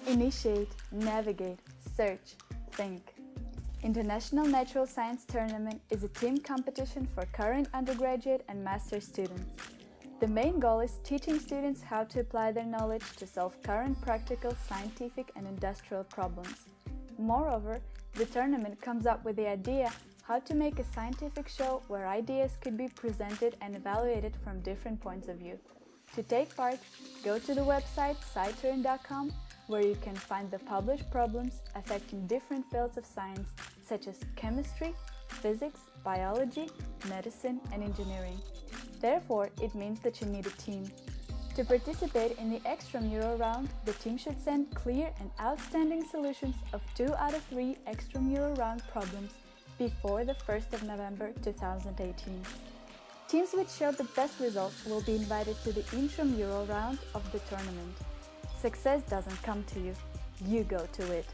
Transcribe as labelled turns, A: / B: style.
A: Initiate, navigate, search, think. International Natural Science Tournament is a team competition for current undergraduate and master students. The main goal is teaching students how to apply their knowledge to solve current practical, scientific and industrial problems. Moreover, the tournament comes up with the idea how to make a scientific show where ideas could be presented and evaluated from different points of view. To take part, go to the website sciturn.com, where you can find the published problems affecting different fields of science such as chemistry, physics, biology, medicine and engineering. Therefore, it means that you need a team. To participate in the extramural round, the team should send clear and outstanding solutions of 2 out of 3 extramural round problems before the 1st of November 2018. Teams which show the best results will be invited to the intramural round of the tournament. Success doesn't come to you, you go to it.